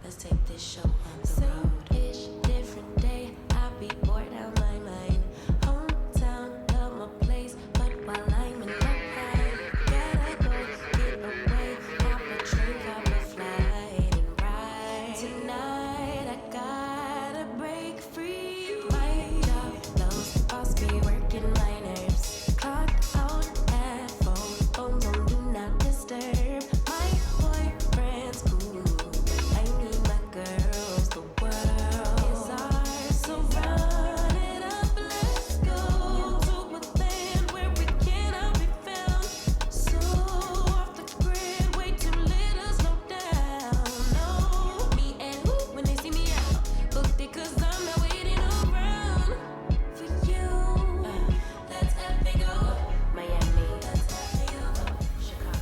let's take this show on the road. Same-ish, different day, I be bored out my mind. Hometown, love my place, but while I'm in the high, gotta go get away, hop a train, hop a flight, and ride. Tonight I gotta break free. My job knows boss be working my nerves. Clock out at phone, do not disturb. My boyfriend's cool, I need my girls. The world is ours, so run it up, let's go to a land where we cannot be found. So off the grid, way too little, slow down. No, me and who when they see me out, booked it 'cause I'm not waiting around for you. Let's effing go Miami, let's effing go Chicago.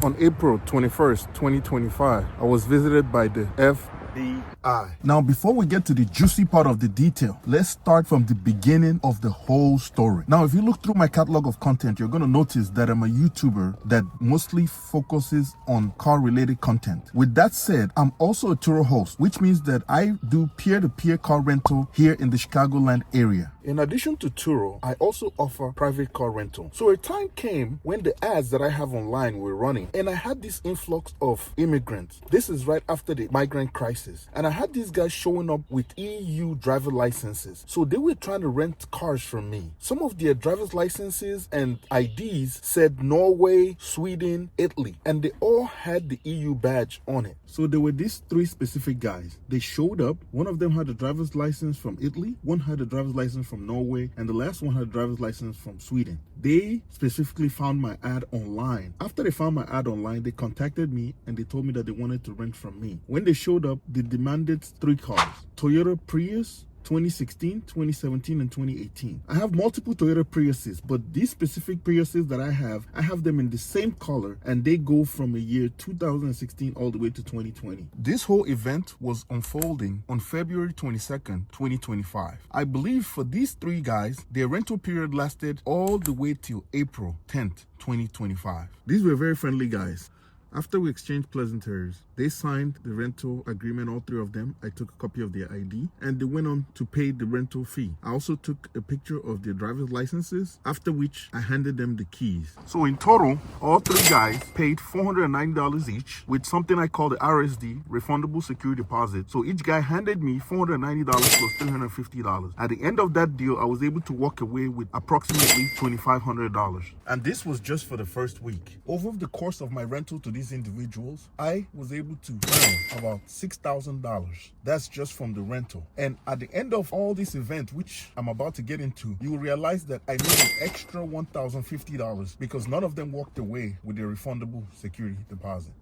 On April 21st, 2025, I was visited by the FBI. Now, before we get to the juicy part of the detail, let's start from the beginning of the whole story. Now, if you look through my catalog of content, you're going to notice that I'm a YouTuber that mostly focuses on car-related content. With that said, I'm also a Turo host, which means that I do peer-to-peer car rental here in the Chicagoland area. In addition to Turo, I also offer private car rental. So a time came when the ads that I have online were running, and I had this influx of immigrants. This is right after the migrant crisis. And I had these guys showing up with EU driver licenses. So they were trying to rent cars from me. Some of their driver's licenses and IDs said Norway, Sweden, Italy, and they all had the EU badge on it. So there were these three specific guys. They showed up. One of them had a driver's license from Italy, one had a driver's license from Norway, and the last one had a driver's license from Sweden. They specifically found my ad online. After they found my ad online, they contacted me and they told me that they wanted to rent from me. When they showed up, they demanded three cars: Toyota Prius, 2016, 2017, and 2018. I have multiple Toyota Priuses, but these specific Priuses that I have them in the same color, and they go from the year 2016 all the way to 2020. This whole event was unfolding on February 22nd, 2025. I believe for these three guys, their rental period lasted all the way till April 10th, 2025. These were very friendly guys. After we exchanged pleasantries, they signed the rental agreement, all three of them. I took a copy of their ID and they went on to pay the rental fee. I also took a picture of their driver's licenses, after which I handed them the keys. So in total, all three guys paid $490 each with something I call the RSD, refundable security deposit. So each guy handed me $490 plus $350. At the end of that deal, I was able to walk away with approximately $2,500. And this was just for the first week. Over the course of my rental to these individuals, I was able to earn about $6,000. That's just from the rental. And at the end of all this event, which I'm about to get into, you will realize that I made an extra $1,050 because none of them walked away with their refundable security deposit.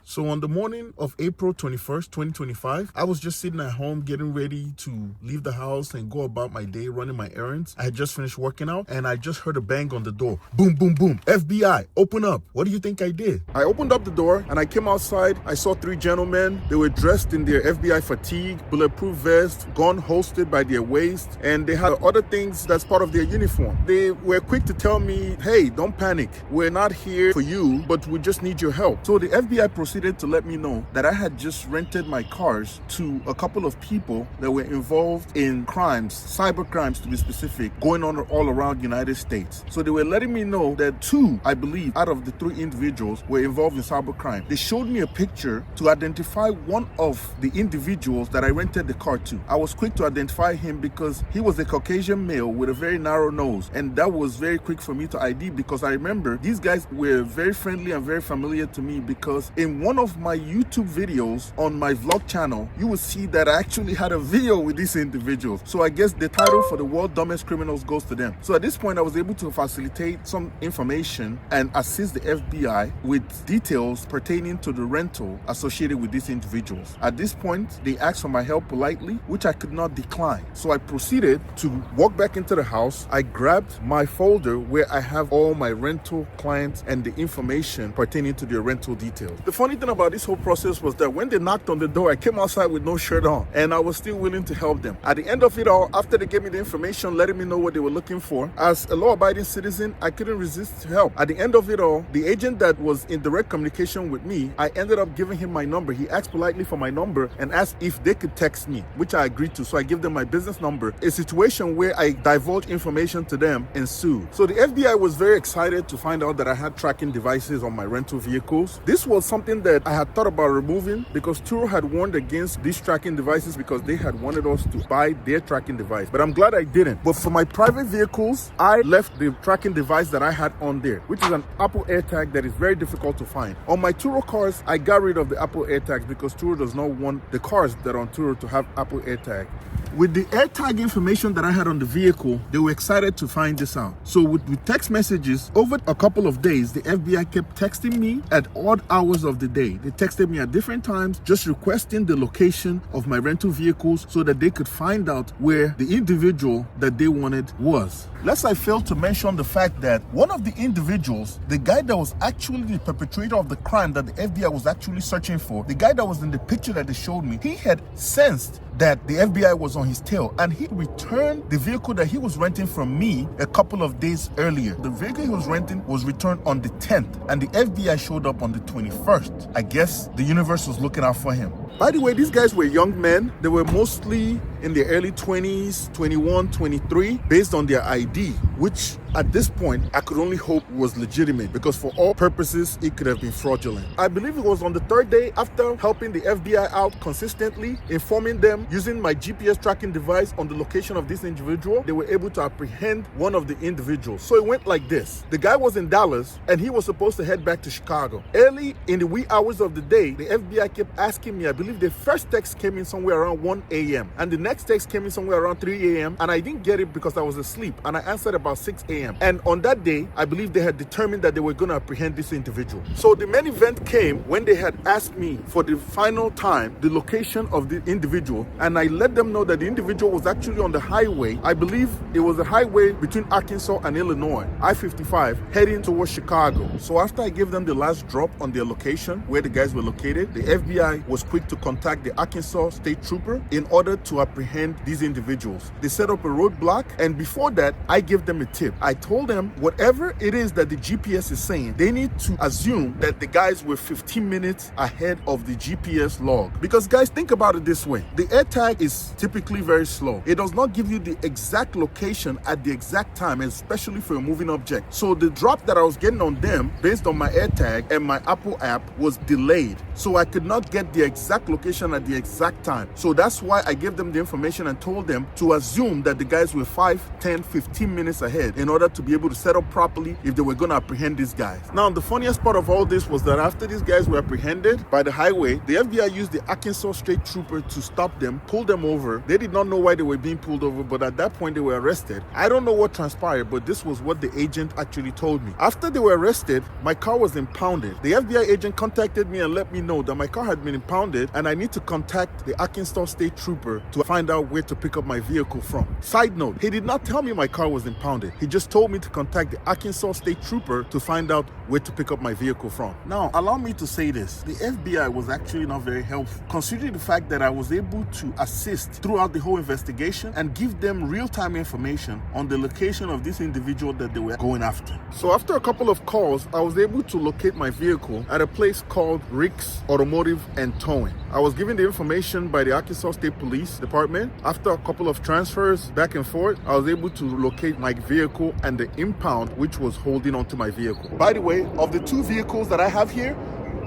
So on the morning of April 21st, 2025, I was just sitting at home getting ready to leave the house and go about my day running my errands. I had just finished working out and I just heard a bang on the door. Boom, boom, boom. FBI, open up. What do you think I did? I opened up the door and I came outside. I saw three gentlemen. They were dressed in their FBI fatigue, bulletproof vest, gun holstered by their waist, and they had other things that's part of their uniform. They were quick to tell me, hey, don't panic. We're not here for you, but we just need your help. So the FBI proceeded to let me know that I had just rented my cars to a couple of people that were involved in crimes, cyber crimes to be specific, going on all around the United States. So they were letting me know that two, I believe, out of the three individuals were involved in cyber crime. They showed me a picture to identify one of the individuals that I rented the car to. I was quick to identify him because he was a Caucasian male with a very narrow nose, and that was very quick for me to ID because I remember these guys were very friendly and very familiar to me because in one of my YouTube videos on my vlog channel, you will see that I actually had a video with these individuals. So I guess the title for the world's dumbest criminals goes to them. So at this point, I was able to facilitate some information and assist the FBI with details pertaining to the rental associated with these individuals. At this point, they asked for my help politely, which I could not decline. So I proceeded to walk back into the house. I grabbed my folder where I have all my rental clients and the information pertaining to their rental details. The funny thing about this whole process was that when they knocked on the door, I came outside with no shirt on, and I was still willing to help them. At the end of it all, after they gave me the information, letting me know what they were looking for, as a law-abiding citizen, I couldn't resist help. At the end of it all, the agent that was in direct communication with me, I ended up giving him my number. He asked politely for my number and asked if they could text me, which I agreed to. So I gave them my business number. A situation where I divulged information to them ensued. So the FBI was very excited to find out that I had tracking devices on my rental vehicles. This was something that I had thought about removing because Turo had warned against these tracking devices because they had wanted us to buy their tracking device. But I'm glad I didn't. But for my private vehicles, I left the tracking device that I had on there, which is an Apple AirTag that is very difficult to find. On my Turo cars, I got rid of the Apple AirTags because Turo does not want the cars that are on Turo to have Apple AirTag. With the AirTag information that I had on the vehicle, they were excited to find this out. So with text messages, over a couple of days, the FBI kept texting me at odd hours of the day. They texted me at different times, just requesting the location of my rental vehicles so that they could find out where the individual that they wanted was. Lest I failed to mention the fact that one of the individuals, the guy that was actually the perpetrator of the crime that the FBI was actually searching for, the guy that was in the picture that they showed me, he had sensed that the FBI was on his tail, and he returned the vehicle that he was renting from me a couple of days earlier. The vehicle he was renting was returned on the 10th, and the FBI showed up on the 21st. I guess the universe was looking out for him. By the way, these guys were young men. They were mostly in their early 20s, 21, 23, based on their ID, which at this point, I could only hope was legitimate because for all purposes, it could have been fraudulent. I believe it was on the third day after helping the FBI out consistently, informing them using my GPS tracking device on the location of this individual, they were able to apprehend one of the individuals. So it went like this. The guy was in Dallas and he was supposed to head back to Chicago. Early in the wee hours of the day, the FBI kept asking me, I believe the first text came in somewhere around 1 a.m. and the next text came in somewhere around 3 a.m. and I didn't get it because I was asleep and I answered about 6 a.m. And on that day, I believe they had determined that they were going to apprehend this individual. So the main event came when they had asked me for the final time the location of the individual, and I let them know that the individual was actually on the highway. I believe it was a highway between Arkansas and Illinois, I-55, heading towards Chicago. So after I gave them the last drop on their location where the guys were located, the FBI was quick to contact the Arkansas State Trooper in order to apprehend these individuals. They set up a roadblock, and before that, I gave them a tip. I told them whatever it is that the GPS is saying, they need to assume that the guys were 15 minutes ahead of the GPS log. Because guys, think about it this way. The AirTag is typically very slow. It does not give you the exact location at the exact time, especially for a moving object. So the drop that I was getting on them based on my AirTag and my Apple app was delayed. So I could not get the exact location at the exact time. So that's why I gave them the information and told them to assume that the guys were 5, 10, 15 minutes ahead in order to be able to set up properly if they were going to apprehend these guys. Now, the funniest part of all this was that after these guys were apprehended by the highway, the FBI used the Arkansas State Trooper to stop them, pull them over. They did not know why they were being pulled over, but at that point they were arrested. I don't know what transpired, but this was what the agent actually told me. After they were arrested, my car was impounded. The FBI agent contacted me and let me know that my car had been impounded and I need to contact the Arkansas State Trooper to find out where to pick up my vehicle from. Side note, he did not tell me my car was impounded. He just told me to contact the Arkansas State Trooper to find out where to pick up my vehicle from. Now, allow me to say this. The FBI was actually not very helpful, considering the fact that I was able to assist throughout the whole investigation and give them real-time information on the location of this individual that they were going after. So after a couple of calls, I was able to locate my vehicle at a place called Rick's Automotive and Towing. I was given the information by the Arkansas State Police Department. After a couple of transfers back and forth, I was able to locate my vehicle and the impound which was holding onto my vehicle. By the way, of the two vehicles that I have here,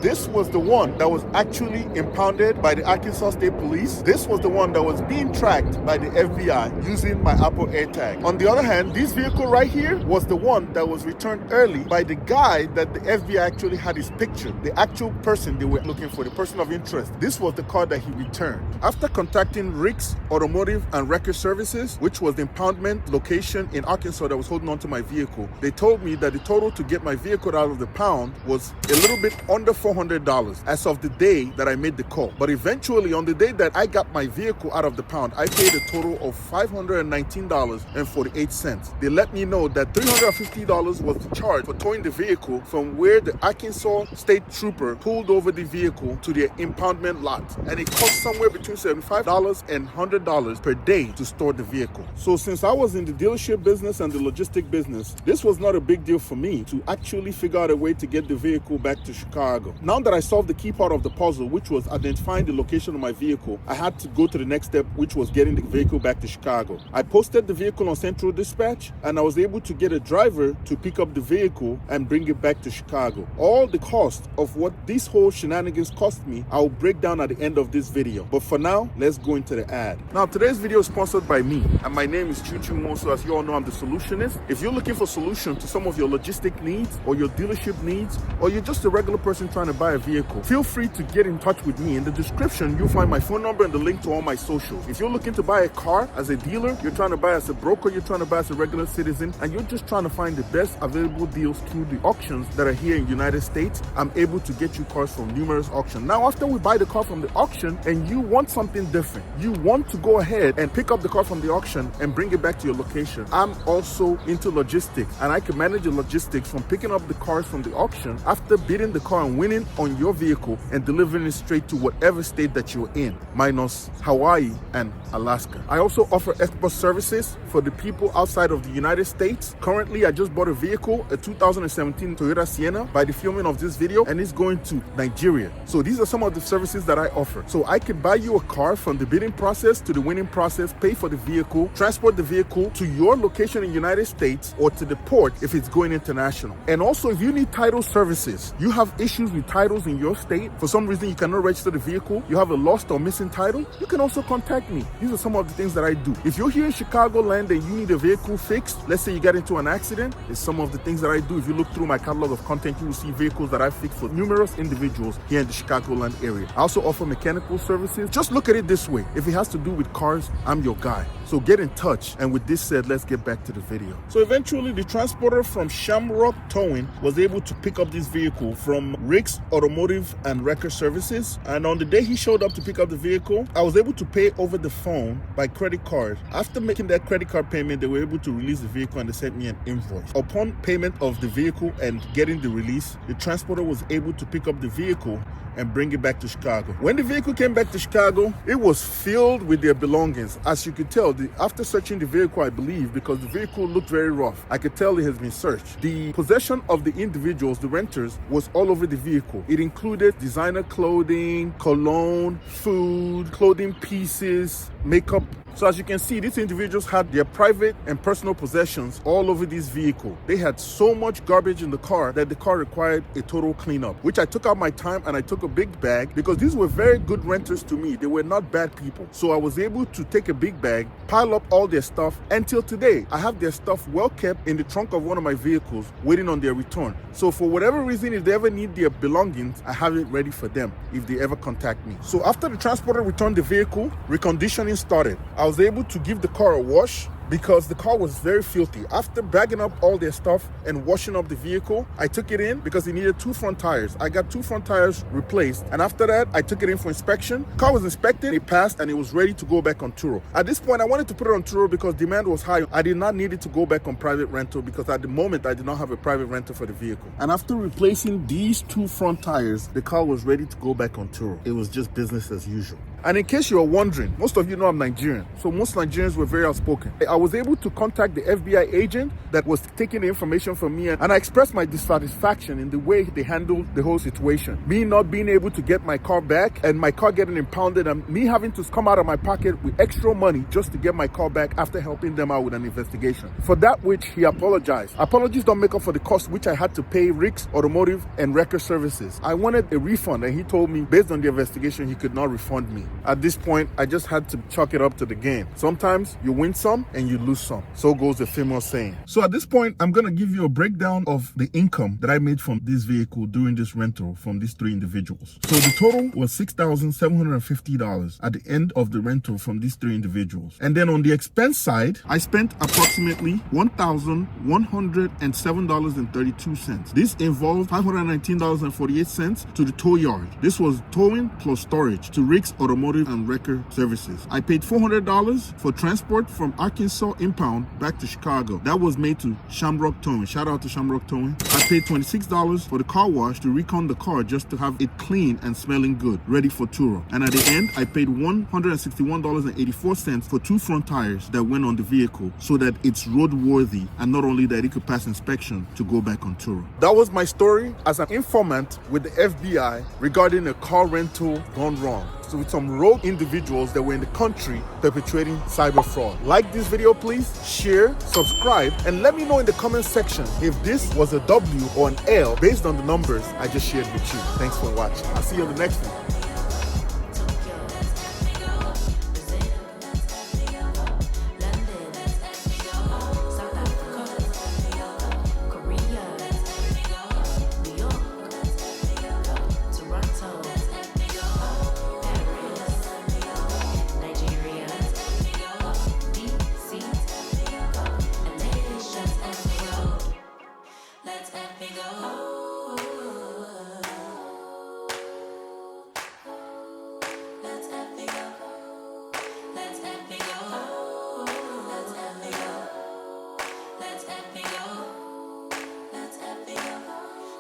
this was the one that was actually impounded by the Arkansas State Police. This was the one that was being tracked by the FBI using my Apple AirTag. On the other hand, this vehicle right here was the one that was returned early by the guy that the FBI actually had his picture, the actual person they were looking for, the person of interest. This was the car that he returned. After contacting Rick's Automotive and Record Services, which was the impoundment location in Arkansas that was holding onto my vehicle, they told me that the total to get my vehicle out of the pound was a little bit under $400. $400 as of the day that I made the call. But eventually, on the day that I got my vehicle out of the pound, I paid a total of $519.48. They let me know that $350 was the charge for towing the vehicle from where the Arkansas State Trooper pulled over the vehicle to their impoundment lot. And it cost somewhere between $75 and $100 per day to store the vehicle. So since I was in the dealership business and the logistic business, this was not a big deal for me to actually figure out a way to get the vehicle back to Chicago. Now that I solved the key part of the puzzle, which was identifying the location of my vehicle, I had to go to the next step, which was getting the vehicle back to Chicago. I posted the vehicle on Central Dispatch, and I was able to get a driver to pick up the vehicle and bring it back to Chicago. All the cost of what this whole shenanigans cost me, I'll break down at the end of this video. But for now, let's go into the ad. Now, today's video is sponsored by me, and my name is Chuchu Moso. As you all know, I'm the solutionist. If you're looking for solution to some of your logistic needs or your dealership needs, or you're just a regular person trying to buy a vehicle, feel free to get in touch with me. In the description, you'll find my phone number and the link to all my socials. If you're looking to buy a car as a dealer, you're trying to buy as a broker, you're trying to buy as a regular citizen, and you're just trying to find the best available deals through the auctions that are here in the United States, I'm able to get you cars from numerous auctions. Now, after we buy the car from the auction and you want something different, you want to go ahead and pick up the car from the auction and bring it back to your location, I'm also into logistics, and I can manage the logistics from picking up the cars from the auction after bidding the car and winning on your vehicle and delivering it straight to whatever state that you're in, minus Hawaii and Alaska. I also offer export services for the people outside of the United States. Currently, I just bought a vehicle, a 2017 Toyota Sienna, by the filming of this video, and it's going to Nigeria. So these are some of the services that I offer. So I can buy you a car from the bidding process to the winning process, pay for the vehicle, transport the vehicle to your location in the United States or to the port if it's going international. And also, if you need title services, you have issues with titles in your state, for some reason you cannot register the vehicle, you have a lost or missing title, you can also contact me. These are some of the things that I do. If you're here in Chicagoland and you need a vehicle fixed, let's say you got into an accident, it's some of the things that I do. If you look through my catalog of content, you will see vehicles that I fix for numerous individuals here in the Chicagoland area. I also offer mechanical services. Just look at it this way. If it has to do with cars, I'm your guy. So get in touch. And with this said, let's get back to the video. So eventually, the transporter from Shamrock Towing was able to pick up this vehicle from Rick's Automotive and Record Services. And on the day he showed up to pick up the vehicle, I was able to pay over the phone by credit card. After making that credit card payment, they were able to release the vehicle and they sent me an invoice. Upon payment of the vehicle and getting the release, the transporter was able to pick up the vehicle and bring it back to Chicago. When the vehicle came back to Chicago, it was filled with their belongings. As you could tell, after searching the vehicle, I believe, because the vehicle looked very rough, I could tell it has been searched. The possession of the individuals, the renters, was all over the vehicle. It included designer clothing, cologne, food, clothing pieces, makeup. So as you can see, these individuals had their private and personal possessions all over this vehicle. They had so much garbage in the car that the car required a total cleanup, which I took out my time and I took a big bag because these were very good renters to me. They were not bad people. So I was able to take a big bag, pile up all their stuff. Until today, I have their stuff well kept in the trunk of one of my vehicles, waiting on their return. So for whatever reason, if they ever need their belongings, I have it ready for them if they ever contact me. So after the transporter returned the vehicle, reconditioning started. I was able to give the car a wash because the car was very filthy. After bagging up all their stuff and washing up the vehicle, I took it in because it needed 2 front tires. I got 2 front tires replaced, and after that, I took it in for inspection. The car was inspected, it passed, and it was ready to go back on Turo. At this point, I wanted to put it on Turo because demand was high. I did not need it to go back on private rental because at the moment, I did not have a private rental for the vehicle. And after replacing these 2 front tires, the car was ready to go back on Turo. It was just business as usual. And in case you're wondering, most of you know I'm Nigerian, so most Nigerians were very outspoken. I was able to contact the FBI agent that was taking the information from me, and I expressed my dissatisfaction in the way they handled the whole situation. Me not being able to get my car back, and my car getting impounded, and me having to come out of my pocket with extra money just to get my car back after helping them out with an investigation. For that which he apologized. Apologies don't make up for the cost which I had to pay Rick's Automotive and Record Services. I wanted a refund, and he told me, based on the investigation, he could not refund me. At this point, I just had to chalk it up to the game. Sometimes you win some and you lose some. So goes the famous saying. So at this point, I'm going to give you a breakdown of the income that I made from this vehicle during this rental from these three individuals. So the total was $6,750 at the end of the rental from these three individuals. And then on the expense side, I spent approximately $1,107.32. This involved $519.48 to the tow yard. This was towing plus storage to Rick's Automotive and Wrecker Services. I paid $400 for transport from Arkansas impound back to Chicago. That was made to Shamrock Towing. Shout out to Shamrock Towing. I paid $26 for the car wash to recon the car just to have it clean and smelling good, ready for Turo. And at the end, I paid $161.84 for 2 front tires that went on the vehicle so that it's roadworthy, and not only that, it could pass inspection to go back on Turo. That was my story as an informant with the FBI regarding a car rental gone wrong. So with some rogue individuals that were in the country perpetrating cyber fraud. Like this video, please, share, subscribe, and let me know in the comment section if this was a W or an L based on the numbers I just shared with you. Thanks for watching. I'll see you on the next one.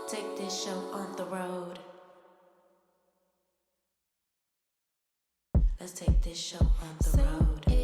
Take this show on the road. Let's take this show on the road.